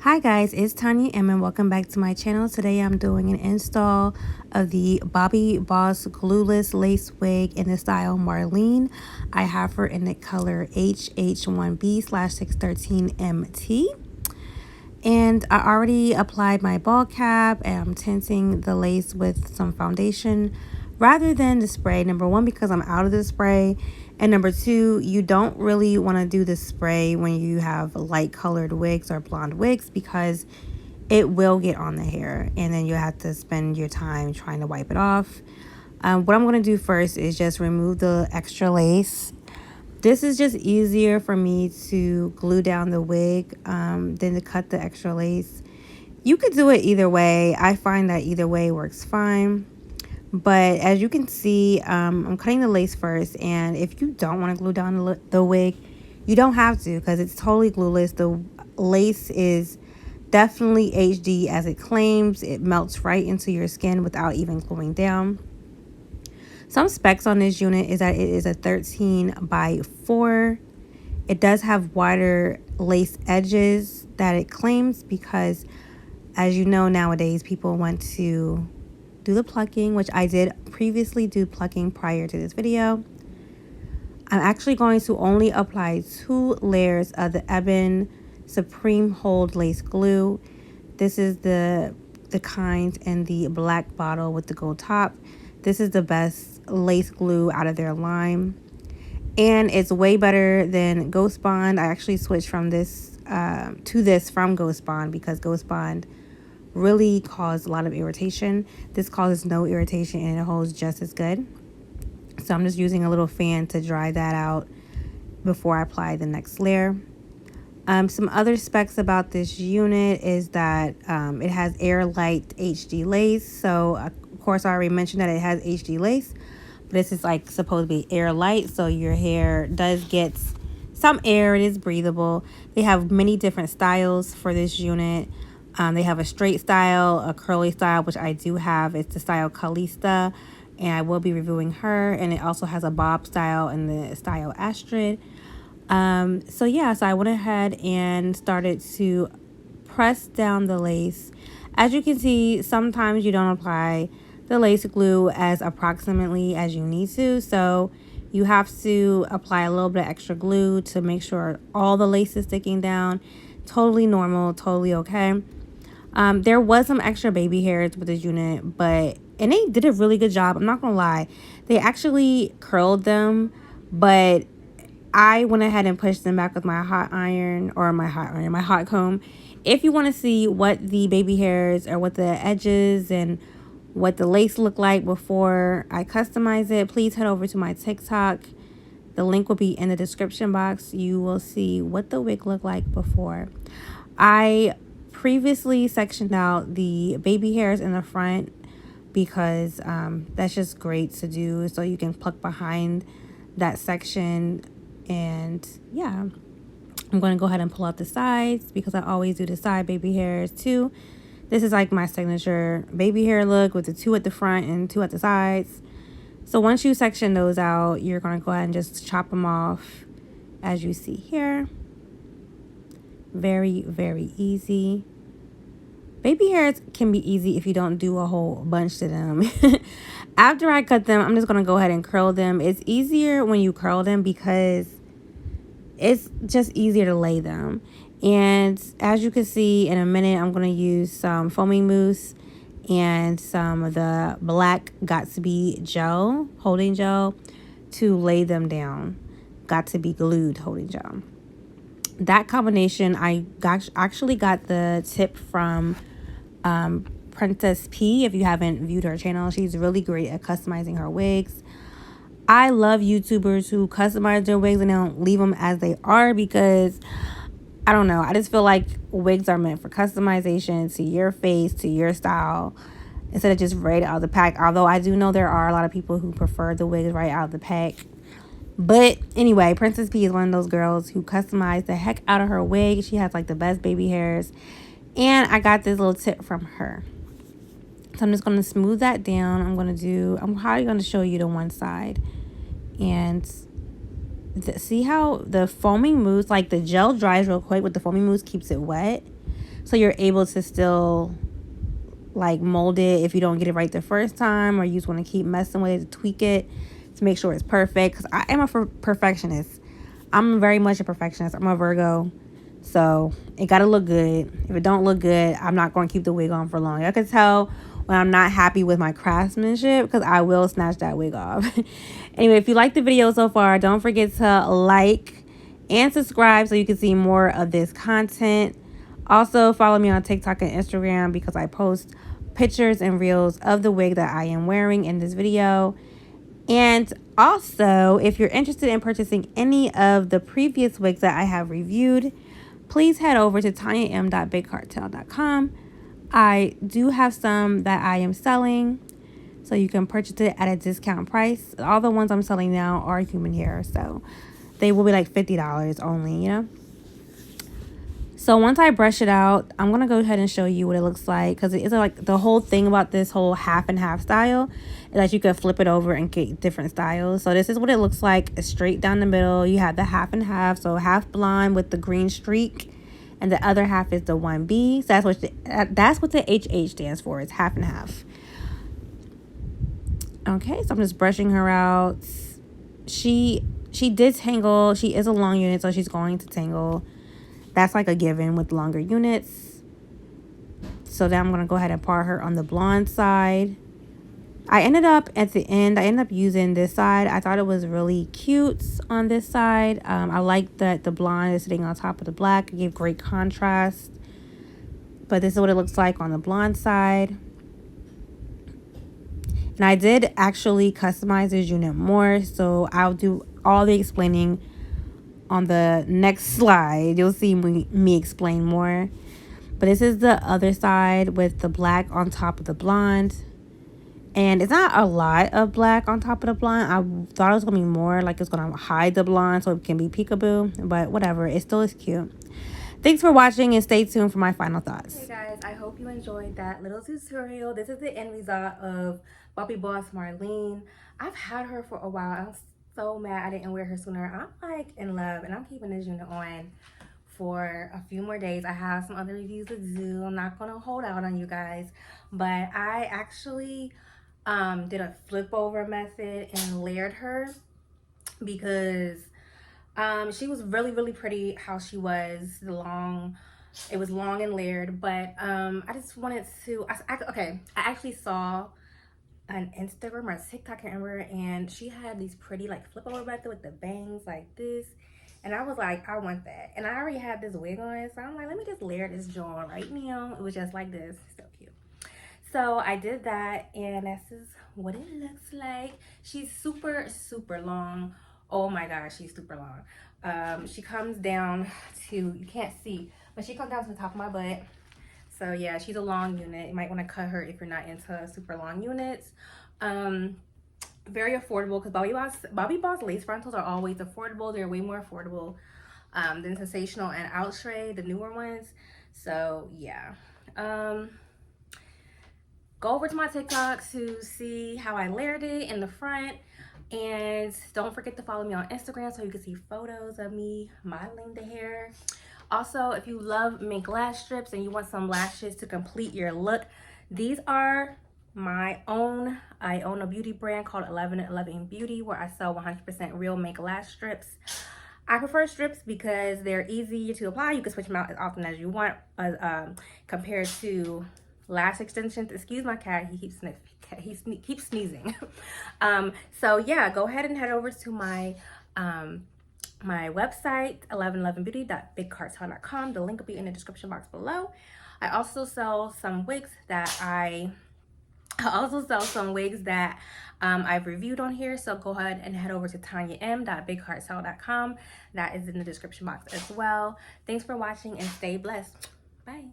Hi guys, it's Tonya and welcome back to my channel. Today I'm doing an install of the Bobbi Boss Glueless Lace Wig in the style Marlene. I have her in the color HH1B/613MT. And I already applied my ball cap and I'm tinting the lace with some foundation rather than the spray. Number one, because I'm out of the spray. And number two, you don't really want to do the spray when you have light colored wigs or blonde wigs because it will get on the hair and then you have to spend your time trying to wipe it off. What I'm going to do first is just remove the extra lace. This is just easier for me to glue down the wig than to cut the extra lace. You could do it either way. I find that either way works fine. But as you can see, I'm cutting the lace first. And if you don't want to glue down the wig, you don't have to because it's totally glueless. The lace is definitely HD as it claims. It melts right into your skin without even gluing down. Some specs on this unit is that it is a 13x4. It does have wider lace edges that it claims because, as you know, nowadays people want to do the plucking, which I did previously do plucking prior to this video. I'm actually going to only apply 2 layers of the Ebon Supreme Hold Lace Glue. This is the kind in the black bottle with the gold top. This is the best lace glue out of their line. And it's way better than Ghost Bond. I actually switched from this to this from Ghost Bond because Ghost Bond really caused a lot of irritation. This causes no irritation and it holds just as good. So I'm just using a little fan to dry that out before I apply the next layer. Some other specs about this unit is that it has Airlight HD lace. So of course I already mentioned that it has HD lace, but this is like supposed to be air light, so your hair does get some air. It is breathable. They have many different styles for this unit. They have a straight style, a curly style, which I do have. It's the style Calista, and I will be reviewing her. And it also has a bob style and the style Astrid. So yeah, so I went ahead and started to press down the lace. As you can see, sometimes you don't apply the lace glue as approximately as you need to. So you have to apply a little bit of extra glue to make sure all the lace is sticking down. Totally normal, totally okay. There was some extra baby hairs with this unit, and they did a really good job. I'm not gonna lie. They actually curled them, but I went ahead and pushed them back with my hot comb. If you want to see what the baby hairs or what the edges and what the lace look like before I customize it, please head over to my TikTok. The link will be in the description box. You will see what the wig looked like before. I previously sectioned out the baby hairs in the front because that's just great to do, so you can pluck behind that section. And yeah, I'm going to go ahead and pull out the sides because I always do the side baby hairs too. This is like my signature baby hair look with the 2 at the front and 2 at the sides. So once you section those out, you're going to go ahead and just chop them off as you see here. Very, very easy. Baby hairs can be easy if you don't do a whole bunch to them. After I cut them, I'm just going to go ahead and curl them. It's easier when you curl them because it's just easier to lay them. And as you can see, in a minute, I'm going to use some foaming mousse and some of the black Got2b gel, holding gel, to lay them down. Got2b glued holding gel. That combination, I actually got the tip from Princess P. If you haven't viewed her channel, she's really great at customizing her wigs. I love YouTubers who customize their wigs and don't leave them as they are because, I don't know, I just feel like wigs are meant for customization to your face, to your style, instead of just right out of the pack. Although I do know there are a lot of people who prefer the wigs right out of the pack. But anyway, Princess P is one of those girls who customized the heck out of her wig. She has like the best baby hairs. And I got this little tip from her. So I'm just going to smooth that down. I'm probably going to show you the one side. And see how the foaming mousse, like the gel dries real quick, but the foaming mousse keeps it wet. so you're able to still like mold it if you don't get it right the first time, or you just want to keep messing with it to tweak it to make sure it's perfect. Because I am a perfectionist. I'm very much a perfectionist. I'm a Virgo, so it gotta look good. If it don't look good, I'm not going to keep the wig on for long. I can tell when I'm not happy with my craftsmanship, because I will snatch that wig off. Anyway, if you like the video so far, don't forget to like and subscribe so you can see more of this content. Also, follow me on TikTok and Instagram because I post pictures and reels of the wig that I am wearing in this video. And also, if you're interested in purchasing any of the previous wigs that I have reviewed, please head over to tonyam.bigcartel.com. I do have some that I am selling, so you can purchase it at a discount price. All the ones I'm selling now are human hair, so they will be like $50 only, you know? So once I brush it out, I'm going to go ahead and show you what it looks like, because it's like the whole thing about this whole half and half style is that you can flip it over and get different styles. So this is what it looks like. It's straight down the middle. You have the half and half, so half blonde with the green streak, and the other half is the 1B. So that's what the HH stands for. It's half and half. Okay, so I'm just brushing her out. She did tangle. She is a long unit, so she's going to tangle. That's like a given with longer units. So then I'm going to go ahead and part her on the blonde side. I ended up using this side. I thought it was really cute on this side. I like that the blonde is sitting on top of the black. It gave great contrast. But this is what it looks like on the blonde side. And I did actually customize this unit more, so I'll do all the explaining on the next slide. You'll see me explain more. But this is the other side with the black on top of the blonde. And it's not a lot of black on top of the blonde. I thought it was going to be more, like it's going to hide the blonde so it can be peekaboo. But whatever, it still is cute. Thanks for watching, and stay tuned for my final thoughts. Hey guys, I hope you enjoyed that little tutorial. This is the end result of Bobbi Boss Marlene. I've had her for a while. I'm so mad I didn't wear her sooner. I'm like in love, and I'm keeping this unit on for a few more days. I have some other reviews to do. I'm not going to hold out on you guys, but I actually did a flip over method and layered her because she was really pretty how she was. It was long and layered, but I just wanted to I actually saw an Instagram or a TikTok, I can't remember, and she had these pretty like flip over method with the bangs like this, and I was like, I want that. And I already had this wig on, so I'm like, let me just layer this jaw right now. It was just like this. So cute. So I did that, and this is what it looks like. She's super long. Oh my gosh, she's super long. She comes down to, you can't see, but she comes down to the top of my butt. So yeah, she's a long unit. You might want to cut her if you're not into super long units. Very affordable, because Bobbi Boss lace frontals are always affordable. They're way more affordable than Sensational and Outre, the newer ones. So yeah. Go over to my TikTok to see how I layered it in the front. And don't forget to follow me on Instagram so you can see photos of me modeling the hair. Also, if you love mink lash strips and you want some lashes to complete your look, these are my own. I own a beauty brand called 1111 Beauty, where I sell 100% real mink lash strips. I prefer strips because they're easy to apply. You can switch them out as often as you want, compared to lash extensions. Excuse my cat, he keeps sneezing. So yeah, go ahead and head over to my my website, 1111beauty.bigcartel.com. The link will be in the description box below. I also sell some wigs that I've reviewed on here, so go ahead and head over to tonyam.bigcartel.com. That is in the description box as well. Thanks for watching, and stay blessed. Bye.